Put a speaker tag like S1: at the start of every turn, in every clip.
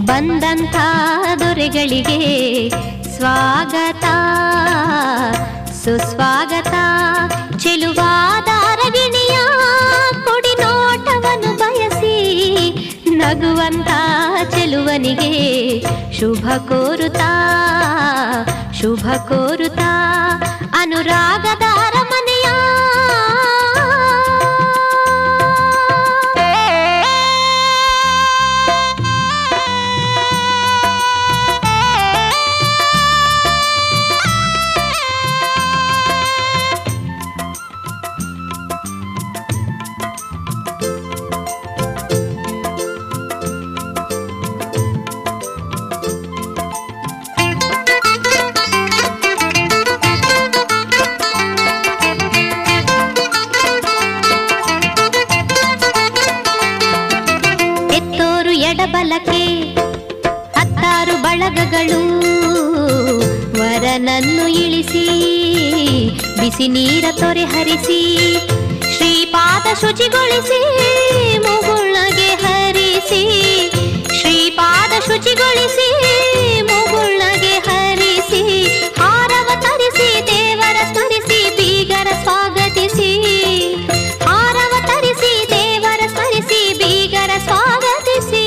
S1: ಬಂದಂಥ ದೊರೆಗಳಿಗೆ ಸ್ವಾಗತ ಸುಸ್ವಾಗತ. ಚೆಲುವಾದ ಅರಗಿಣಿಯ ಕೊಡಿ ನೋಟವನ್ನು ಬಯಸಿ ನಗುವಂತ ಚೆಲುವನಿಗೆ ಶುಭ ಕೋರುತ್ತಾ ಶುಭ ಕೋರುತ್ತಾ ಅನುರಾಗದ ಅರಮನೆಯ ಎಡಬಲಕ್ಕೆ 10 ಬಳಗಗಳು ವರನನ್ನು ಇಳಿಸಿ ಬಿಸಿ ನೀರ ತೊರೆ ಹರಿಸಿ ಶ್ರೀಪಾದ ಶುಚಿಗೊಳಿಸಿ ಮುಗುಳ್ನಗೆ ಹರಿಸಿ ಶ್ರೀಪಾದ ಶುಚಿಗೊಳಿಸಿ ಮುಗುಳ್ನಗೆ ಹರಿಸಿ ಹಾರವ ತರಿಸಿ ದೇವರ ಸ್ಮರಿಸಿ ಬೀಗರ ಸ್ವಾಗತಿಸಿ ಹಾರವ ತರಿಸಿ ದೇವರ ಸ್ಮರಿಸಿ ಬೀಗರ ಸ್ವಾಗತಿಸಿ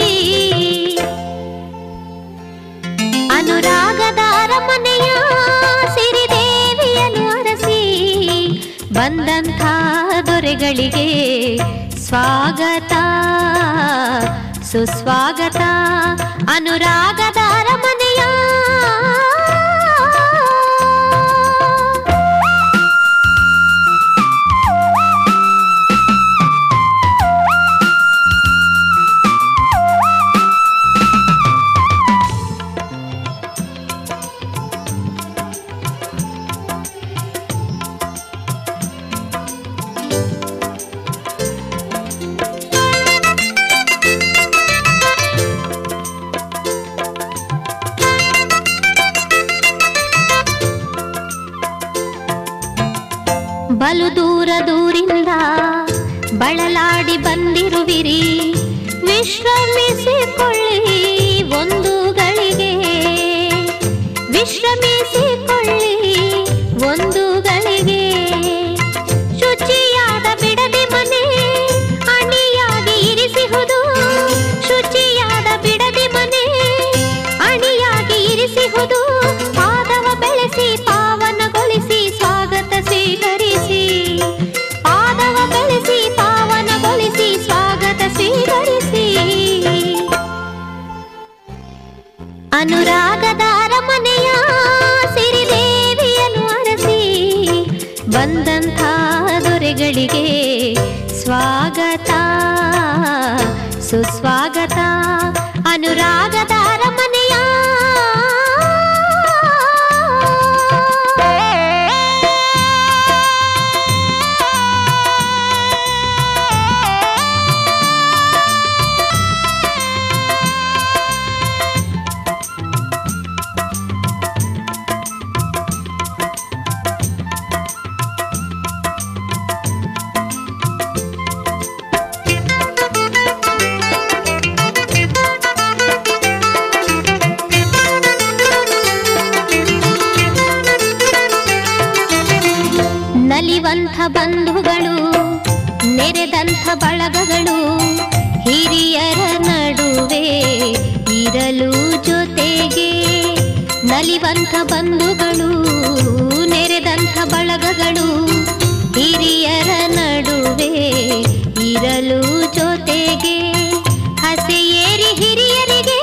S1: ಅನುರಾಗದ ಅರಮನೆಯ ಸಿರಿದೇವಿಯನ್ನು ಅರಸಿ ಬಂದಂಥ ದೊರೆಗಳಿಗೆ ಸ್ವಾಗತ ಸುಸ್ವಾಗತ ಅನುರಾಗದ ಅರಮನೆಯ ಬಲು ದೂರ ದೂರಿಂದ ಬಳಲಾಡಿ ಬಂದಿರುವಿರಿ ವಿಶ್ರಮಿಸಿಕೊಳ್ಳಿ ಒಂದು ಗಳಿಗೆ ವಿಶ್ರಮಿಸಿಕೊಳ್ಳಿ ಒಂದು ಗಳಿಗೆ ಶುಚಿಯಾದ ಬಿಡದಿ ಮನೆ ಅಣಿಯಾಗಿ ಇರಿಸಿಹುದು ಶುಚಿಯಾದ ಬಿಡದಿ ಮನೆ ಅಣಿಯಾಗಿ ಇರಿಸಿಹುದು ಪಾದವ ಬೆಳೆಸಿ ಪಾವನಗೊಳಿಸಿ ಸ್ವಾಗತ ಸ್ವೀಕರಿಸಿ ಪಾದವ ಬೆಳೆಸಿ ಪಾವನಗೊಳಿಸಿ ಸ್ವಾಗತ ಸ್ವೀಕರಿಸಿ ಅನುರಾಗದ ಅರಮನೆಯ ಸಿರಿದೇವಿಯನ್ನು ಅರಸಿ ಬಂದಂಥ ದೊರೆಗಳಿಗೆ ಸ್ವಾಗತ ಸುಸ್ವಾಗತ ಅನುರಾಗದ ಅರಮನೆಯ ನಲಿವಂಥ ಬಂಧುಗಳು ನೆರೆದಂಥ ಬಳಗಗಳು ಹಿರಿಯರ ನಡುವೆ ಇರಲು ಜೊತೆಗೆ ನಲಿವಂಥ ಬಂಧುಗಳು ನೆರೆದಂಥ ಬಳಗಗಳು ಹಿರಿಯರ ನಡುವೆ ಇರಲು ಜೊತೆಗೆ ಹಸೆಯೇರಿ ಹಿರಿಯರಿಗೆ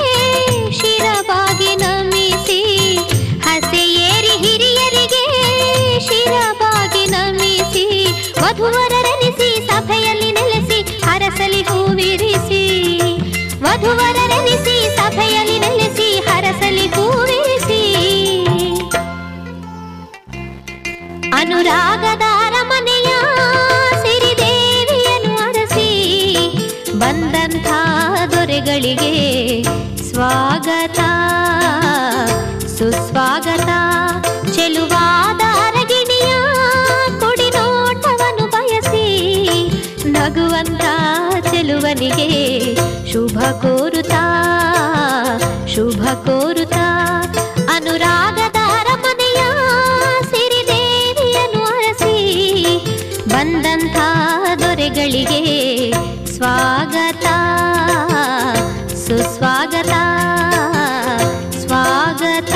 S1: ಶಿರವಾಗಿ ನಮಿಸಿ ಹಸೆಯೇರಿ ಹಿರಿಯರಿಗೆ ಶಿರವಾಗಿ ನಮಿಸಿ ವಧುವರರೆನಿಸಿ ಸಭೆಯಲ್ಲಿ ನೆಲೆಸಿ ಹರಸಲಿ ಹೂವಿರಿಸಿ ವಧುವರರೆನಿಸಿ ಸಭೆಯಲ್ಲಿ ನೆಲೆಸಿ ಹರಸಲಿ ಹೂವಿರಿಸಿ ಅನುರಾಗದ ಅರಮನೆಯ ಸಿರಿದೇವಿಯನ್ನು ಅರಸಿ ಬಂದಂಥ ದೊರೆಗಳಿಗೆ ಸ್ವಾಗತ ಸುಸ್ವಾಗತ ಚೆಲುವಾದ ಅರಗಿಣಿಯ ಕೊಡಿ ನೋಟವನ್ನು ಬಯಸಿ ನಗುವಂತ ಚೆಲುವನಿಗೆ ಶುಭ ಕೋರುತ್ತಾ ಸ್ವಾಗತ ಸ್ವಾಗತ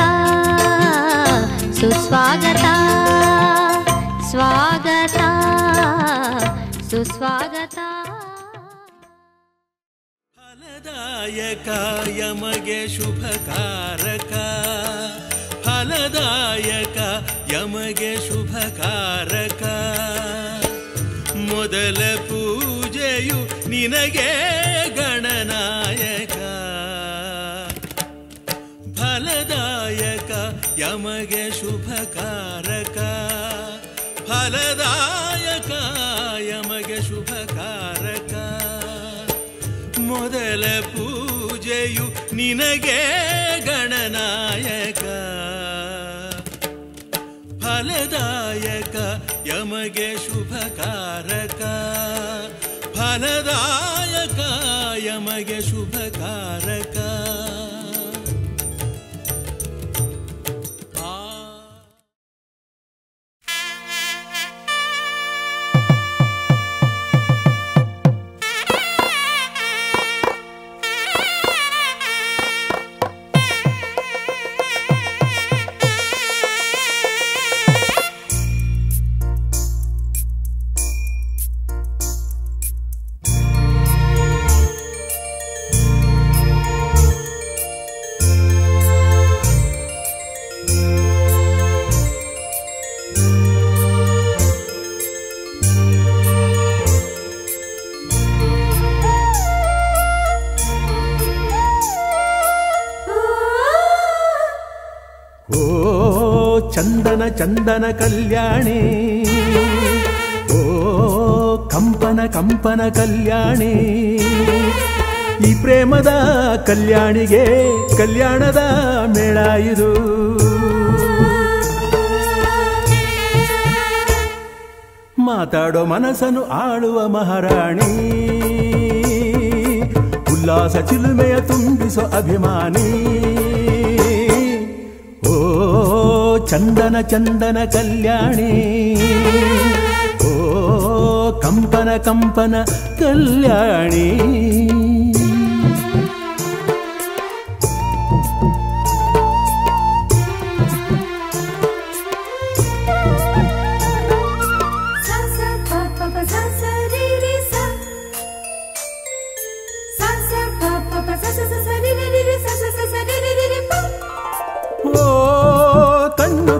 S1: ಸುಸ್ವಾಗತ ಸ್ವಾಗತ ಸುಸ್ವಾಗತ.
S2: ಫಲದಾಯಕ ಯಮಗೆ ಶುಭಕಾರಕ, ಫಲದಾಯಕ ಯಮಗೆ ಶುಭಕಾರಕ. ಮೊದಲ ಪೂಜೆಯು ನಿನಗೆ ಗಣನಾಯಕ. ಫಲದಾಯಕ ಯಮಗೆ ಶುಭಕಾರಕ, ಫಲದಾಯಕ ಯಮಗೆ ಶುಭಕಾರಕ. ಮೊದಲ ಪೂಜೆಯು ನಿನಗೆ ಗಣನಾಯಕ. ಫಲದಾಯಕ ಯಮಗೆ ಶುಭಕಾರಕ, ಫಲದಾಯಕ ಯಮಗೆ ಶುಭಕಾರಕ.
S3: ಚಂದನ ಚಂದನ ಕಲ್ಯಾಣಿ, ಓ ಕಂಪನ ಕಂಪನ ಕಲ್ಯಾಣಿ. ಈ ಪ್ರೇಮದ ಕಲ್ಯಾಣಿಗೆ ಕಲ್ಯಾಣದ ಮೇಳ ಇದು. ಮಾತಾಡೋ ಮನಸ್ಸನ್ನು ಆಳುವ ಮಹಾರಾಣಿ, ಉಲ್ಲಾಸ ಚಿಲುಮೆಯ ತುಂಬಿಸೋ ಅಭಿಮಾನಿ. ಓ ಚಂದನ ಚಂದನ ಕಲ್ಯಾಣಿ, ಓ ಕಂಪನ ಕಂಪನ ಕಲ್ಯಾಣಿ.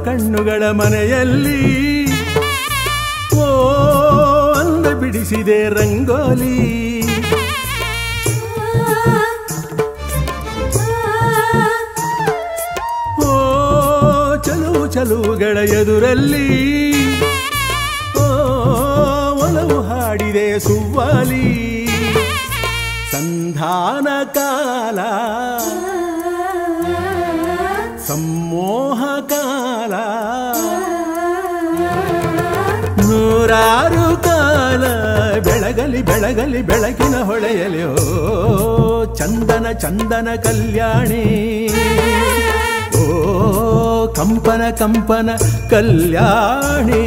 S3: ಕಣ್ಣುಗಳ ಮನೆಯಲ್ಲಿ ಓ ಅಂದ ಬಿಡಿಸಿದೆ ರಂಗೋಲಿ. ಓ ಚಲುವು ಚಲುವುಗಳ ಎದುರಲ್ಲಿ ಓ ಒಲವು ಹಾಡಿದೆ ಸುವ್ವಾಲಿ. ಸಂಧಾನ ಕಾಲ ಸಮ್ಮೋಹ ಕಾಲ, ನೂರಾರು ಕಾಲ ಬೆಳಗಲಿ ಬೆಳಗಲಿ ಬೆಳಕಿನ ಹೊಳೆಯಲಿ. ಓ ಚಂದನ ಚಂದನ ಕಲ್ಯಾಣಿ, ಓ ಕಂಪನ ಕಂಪನ ಕಲ್ಯಾಣಿ.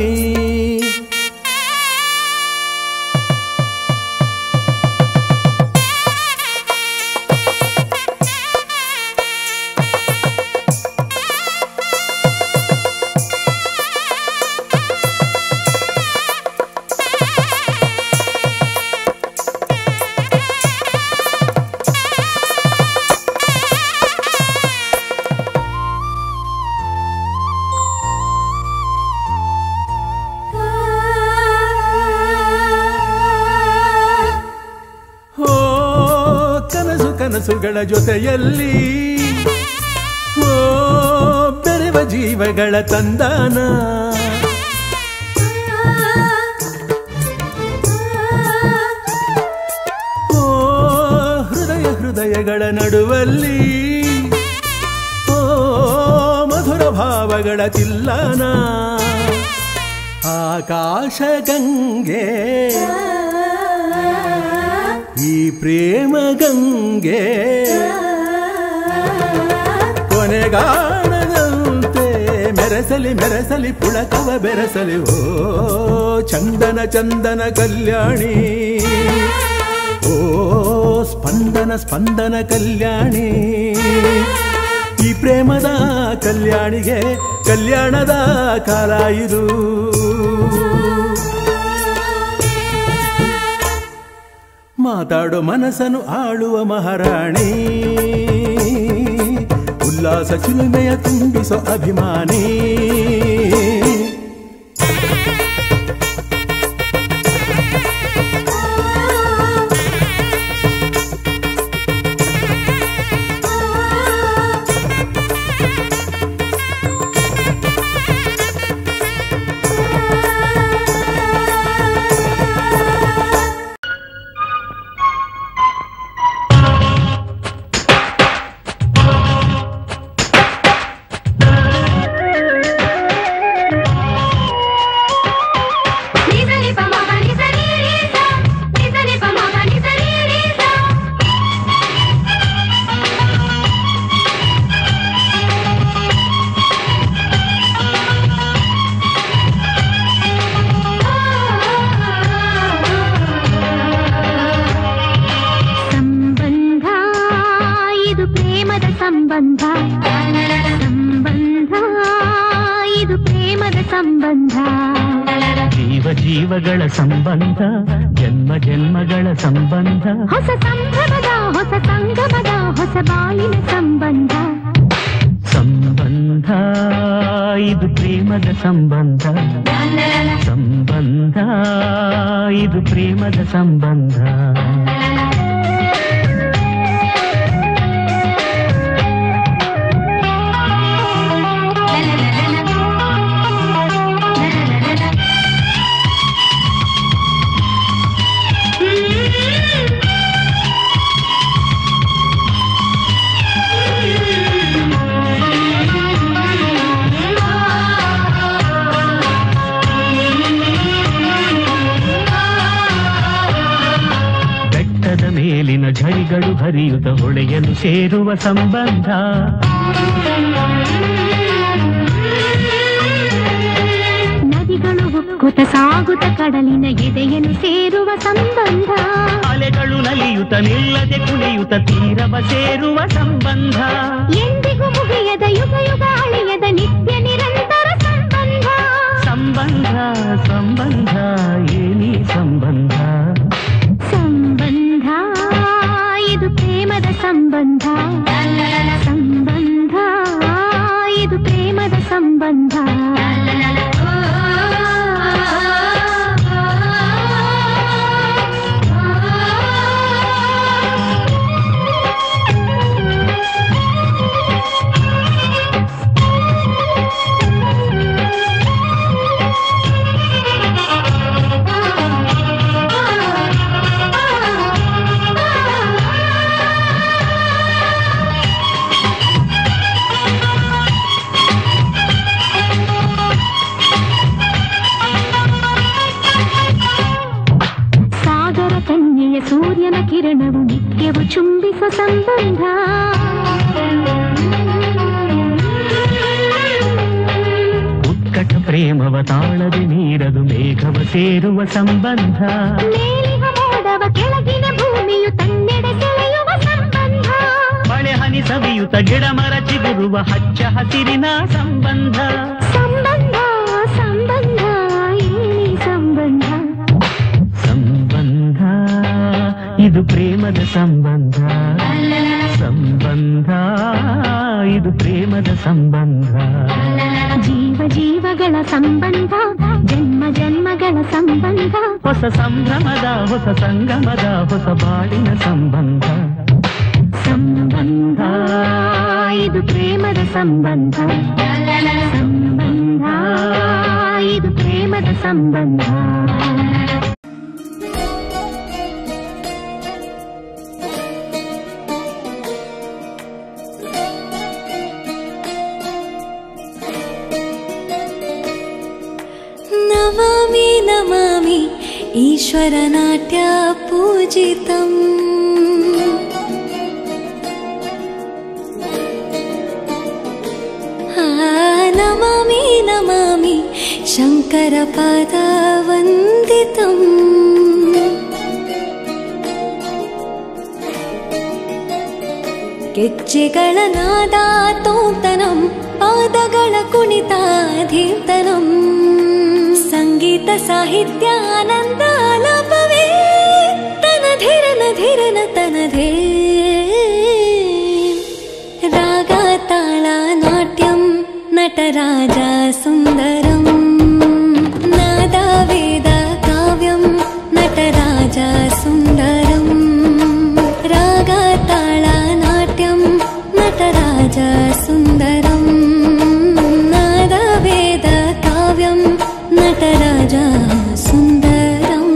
S3: ಕನಸುಗಳ ಜೊತೆಯಲ್ಲಿ ಓ ಬೆರೆವ ಜೀವಗಳ ತಂದಾನ. ಓ ಹೃದಯ ಹೃದಯಗಳ ನಡುವಲ್ಲಿ ಓ ಮಧುರ ಭಾವಗಳ ತಿಲ್ಲಾನ. ಆಕಾಶ ಗಂಗೆ ಈ ಪ್ರೇಮ ಗಂಗೆ ಕೊನೆಗಾಣದಂತೆ ಮೆರೆಸಲಿ ಮೆರೆಸಲಿ ಪುಳಕವ ಬೆರೆಸಲಿ. ಓ ಚಂದನ ಚಂದನ ಕಲ್ಯಾಣಿ, ಓ ಸ್ಪಂದನ ಸ್ಪಂದನ ಕಲ್ಯಾಣಿ, ಈ ಪ್ರೇಮದ ಕಲ್ಯಾಣಿಗೆ ಕಲ್ಯಾಣದ ಕಾಲ ಇದು. ಮಾತಾಡೋ ಮನಸ್ಸನ್ನು ಆಳುವ ಮಹಾರಾಣಿ, ಉಲ್ಲಾಸ ಚಿಲುಮೆಯ ತುಂಬಿಸೋ ಅಭಿಮಾನಿ.
S4: ಜೀವಗಳ ಸಂಬಂಧ, ಜನ್ಮ ಜನ್ಮಗಳ ಸಂಬಂಧ,
S1: ಹೊಸ ಸಂಭ್ರಮದ ಹೊಸ ಸಂಗಮದ ಹೊಸ ಬಾಳಿನ ಸಂಬಂಧ.
S4: ಸಂಬಂಧ ಇದು ಪ್ರೇಮದ ಸಂಬಂಧ, ಸಂಬಂಧ ಇದು ಪ್ರೇಮದ ಸಂಬಂಧ. ಮೇಲಿನ ಝರಿಗಳು ಹರಿಯುತ್ತ ಹೊಳೆಯಲು ಸೇರುವ ಸಂಬಂಧ,
S1: ನದಿಗಳು ಉಕ್ಕುತ ಸಾಗುತ್ತ ಕಡಲಿನ ಎದೆಯನ್ನು ಸೇರುವ ಸಂಬಂಧ,
S4: ಅಲೆಗಳು ನಲಿಯುತ್ತ ನಿಲ್ಲದೆ ಕುಣಿಯುತ್ತ ತೀರವ ಸೇರುವ ಸಂಬಂಧ,
S1: ಎಂದಿಗೂ ಮುಗಿಯದ ಯುಗ ಯುಗ ಅಳಿಯದ ನಿತ್ಯ ನಿರಂತರ ಸಂಬಂಧ.
S4: ಸಂಬಂಧ ಸಂಬಂಧ ಏನಿ ಸಂಬಂಧ,
S1: ಸಂಬಂಧ ಇದು ಪ್ರೇಮದ ಸಂಬಂಧ, ಸಂಬಂಧ ಇದು ಪ್ರೇಮದ ಸಂಬಂಧ. ಸೂರ್ಯನ ಕಿರಣವು ನಿತ್ಯವು ಚುಂಬಿಸುವ ಸಂಬಂಧ,
S4: ಉತ್ಕಟ ಪ್ರೇಮವ ತಾಳದೆ ನೀರದು ಮೇಘವ ಸೇರುವ ಸಂಬಂಧ,
S1: ಮೇಲಿನ ಮೋಡವ ಕೆಳಗಿನ ಭೂಮಿಯು ತನ್ನೆಡೆ ಸೆಳೆಯುವ ಸಂಬಂಧ,
S4: ಮಳೆ ಹನಿ ಸವಿಯುತ್ತ ಗಿಡ ಮರ ಚಿಗುರುವ ಹಚ್ಚ ಹಸಿರಿನ ಸಂಬಂಧ. ಸಂಬಂಧ
S1: ಸಂಬಂಧ ಏನಿ ಸಂಬಂಧ,
S4: ಸಂಬಂಧ ಇದು ಪ್ರೇಮದ ಸಂಬಂಧ, ಸಂಬಂಧ ಇದು ಪ್ರೇಮದ ಸಂಬಂಧ.
S1: ಜೀವ ಜೀವಗಳ ಸಂಬಂಧ, ಜನ್ಮ ಜನ್ಮಗಳ ಸಂಬಂಧ,
S4: ಹೊಸ ಸಂಭ್ರಮದ ಹೊಸ ಸಂಗಮದ ಹೊಸ ಬಾಳಿನ ಸಂಬಂಧ.
S1: ಸಂಬಂಧ ಇದು ಪ್ರೇಮದ ಸಂಬಂಧ, ಸಂಬಂಧ ಇದು ಪ್ರೇಮದ ಸಂಬಂಧ.
S5: ನಮಾಮಿ ನಮಾಮಿ ಈಶ್ವರ ನಾಟ್ಯ ಪೂಜಿತಂ, ನಮಾಮಿ ನಮಾಮಿ ಶಂಕರ ಪಾದ ವಂದಿತಂ. ಗೆಜ್ಜೆಗಳ ನಾದ ತೋಂತನಂ ಪಾದಗಳ ಕುಣಿತ ಧೀರ್ತನಂ ಸಂಗೀತ ಸಾಹಿತ್ಯ ಆನಂದ ಆಲಾಪವೇ ತನಧೀರನ ಧೀರನ ತನಧೇ ರಾಗ ತಾಳ ನಾಟ್ಯಂ ನಟರಾಜ ಸುಂದರಂ ನಾದ ವೇದ ಕಾವ್ಯಂ ನಟರಾಜ ಸುಂದರಂ ರಾಗ ತಾಳ ನಾಟ್ಯಂ ನಟರಾಜ ಸುಂದರಂ ನಾದ ವೇದ ಕಾವ್ಯಂ ನಟರಾಜ ಸುಂದರಂ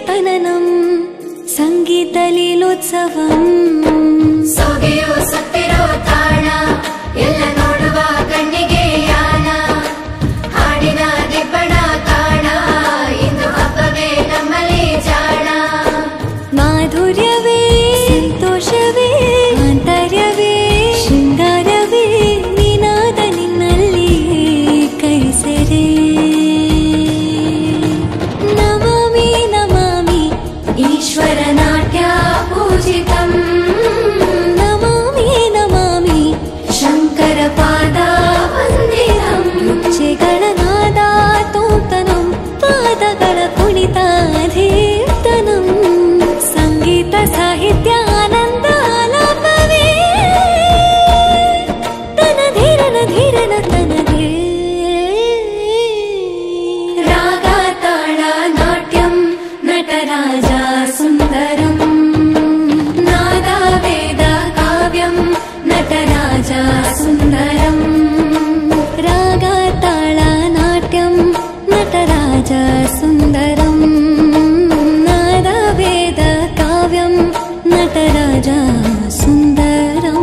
S5: ತನನಂ ಸಂಗೀತ ಲೀಲೋತ್ಸವಂ
S1: ಸೊಗೆಯು ಸುತ್ತಿರೋ ತಾಣ ಎಲ್ಲ ನೋಡುವ ಕಣ್ಣಿಗೆ ಯಾನ ಹಾಡಿನ ದಿಬ್ಬಣ ಕಾಣ ಇಂದು ಹಬ್ಬವೇ ನಮ್ಮಲ್ಲಿ ಜಾಣ
S5: ಮಾಧುರ್ಯವೇ ಸಂತೋಷವೇ ಆಂತರ್ಯವೇ ಶೃಂಗಾರವೇ ನೀನಾದ ನಿನ್ನಲ್ಲಿ ಕೈಸೆರೆ
S1: ಈಶ್ವರ ನಾಟ್ಯ ಪೂಜಿತಂ
S5: ನಮಾಮಿ ನಮಾಮಿ
S1: ಶಂಕರ ಪಾದ ವಂದಿತಂ
S5: ಗೆಜ್ಜೆಗಳ ನಾದ ತೋಂತನಂ ಪಾದಗಳ ಕುಣಿತ ಧೀರ್ತನಂ ಸಂಗೀತ ಸಾಹಿತ್ಯ ಆನಂದ ಆಲಾಪವೇ ತನಧೀರನ ಧೀರನ ತನಧೇ
S1: ರಾಗ ತಾಳ ನಾಟ್ಯಂ ನಟರಾಜ ಸುಂದರಂ ನಾದ ವೇದ ಕಾವ್ಯಂ ನಟರಾಜ ಸುಂದರಂ
S5: ರಾಗ ತಾಳ ನಾಟ್ಯಂ ನಟರಾಜ ಸುಂದರಂ ನಾದ ವೇದ ಕಾವ್ಯಂ ನಟರಾಜ ಸುಂದರಂ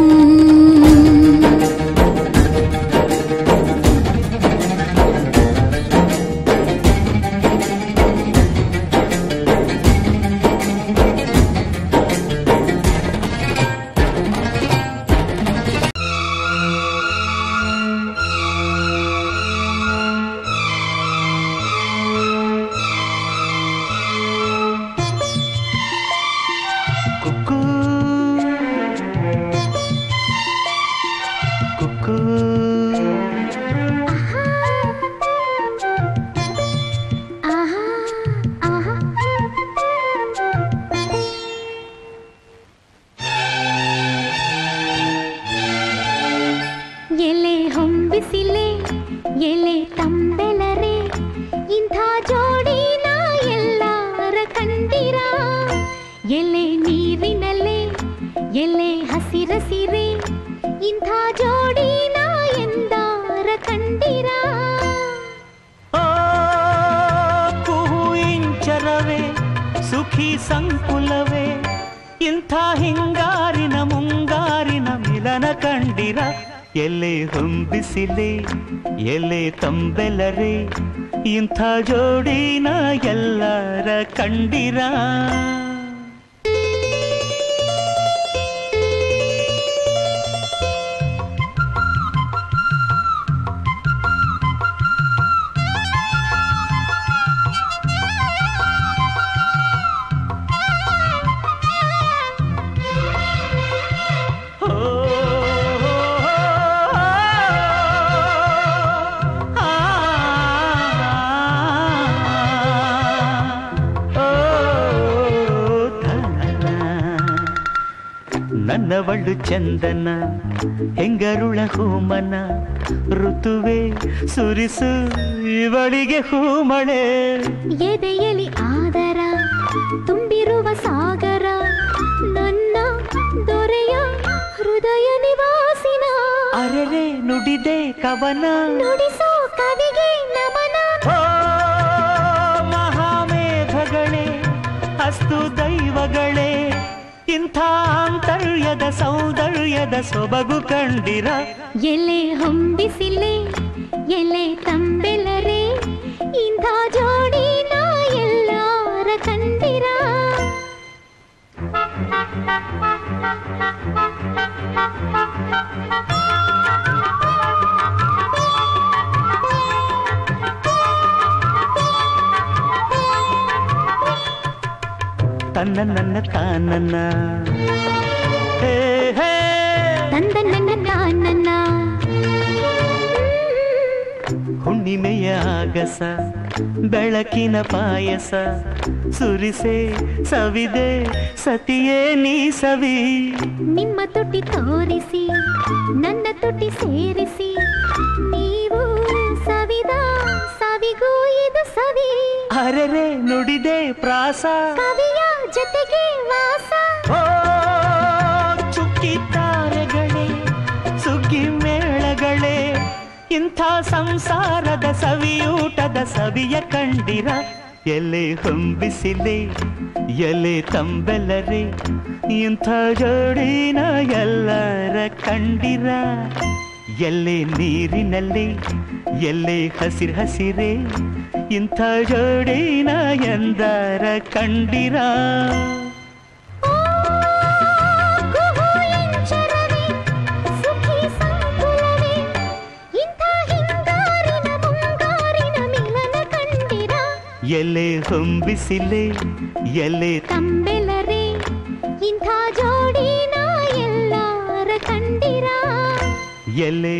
S1: ಎಲೆ ಹೊಂಬಿಸಿಲೆ ಎಲೆ ತಂಬೆಲರೆ ಇಂಥ ಜೋಡಿನ ಎಲ್ಲಾರ ಕಂಡಿರ ಎಲೆ ನೀರಿನಲೆ ಎಲೆ ಹಸಿರಸಿರೆ ಇಂಥ ಜೋಡಿನ ಎಂದಾರ ಕಂಡಿರ
S4: ಇಂಚರವೇ ಸುಖಿ ಸಂಕುಲವೇ ಇಂಥ ಹಿಂಗಾರಿನ ಮುಂಗಾರಿನ ಮಿಲನ ಕಂಡಿರ ಎಲೆ ಹೊಂಬಿಸಿಲೆ ಎಲೆ ತಂಬೆಲರೆ ಇಂಥ ಜೋಡಿನ ಎಲ್ಲರ ಕಂಡಿರ ನನ್ನವಳು ಚಂದನ ಹೆಂಗರುಳ ಹೂಮನ ಋತುವೆ ಸುರಿಸು ಇವಳಿಗೆ ಹೂಮಳೆ
S1: ಎದೆಯಲಿ ಆದರ ತುಂಬಿರುವ ಸಾಗರ ನನ್ನ ದೊರೆಯ ಹೃದಯ ನಿವಾಸಿನ
S4: ಅರೆರೆ ನುಡಿದೆ ಕವನ
S1: ನುಡಿಸೋ ಕವಿಗೆ ನಮನ
S4: ಅಸ್ತು ದೈವಗಳೇ ಇಂಥ ಆಂತರ್ಯದ ಸೌಂದರ್ಯದ ಸೊಬಗು ಕಂಡಿರ
S1: ಎಲೆ ಹೊಂಬಿಸಿಲೆ ಎಲೆ ತಂಬೆಲರೆ ಇಂಥ ಜೋಡಿನ ಎಲ್ಲಾರ ಕಂಡಿರ
S4: ತನ್ನ ನನ್ನ ತಾನನ್ನ
S1: ತಂದ ನನ್ನ ತಾನನ್ನ
S4: ಹುಣ್ಣಿಮೆಯ ಆಗಸ ಬೆಳಕಿನ ಪಾಯಸ ಸುರಿಸೆ ಸವಿದೆ ಸತಿಯೇ ನೀ ಸವಿ
S1: ನಿಮ್ಮ ತುಟಿ ತೋರಿಸಿ ನನ್ನ ತುಟಿ ಸೇರಿಸಿ ನೀವು ಸವಿದ ಸವಿಗೂ ಇದು ಸವಿ
S4: ಅರೆರೆ ನುಡಿದೆ ಪ್ರಾಸ
S1: ಕವಿಯ ಜೊತೆಗೆ ವಾಸ
S4: ಓ ಚುಕ್ಕಿ ತಾರೆಗಳೇ ಸುಗ್ಗಿ ಮೇಳಗಳೇ ಇಂಥ ಸಂಸಾರದ ಸವಿಯೂಟದ ಸವಿಯ ಕಂಡಿರ ಎಲೆ ಹೊಂಬಿಸಿಲೆ ಎಲೆ ತಂಬೆಲರೆ ಇಂಥ ಜೋಡಿನ ಎಲ್ಲರ ಕಂಡಿರ ಎಲೆ ನೀರಿನಲ್ಲಿ ಎಲೆ ಹಸಿರು ಹಸಿರೇ ಇಂಥ ಜೋಡಿನ ಎಂದರ ಕಂಡಿರ ಎಲೆ ಹೊಂಬಿಸಿಲೆ ಎಲೆ
S1: ತಂಬೆಲರೆ ಇಂಥ ಜೋಡಿನ ಎಲ್ಲಾರ ಕಂಡಿರ
S4: ಎಲೆ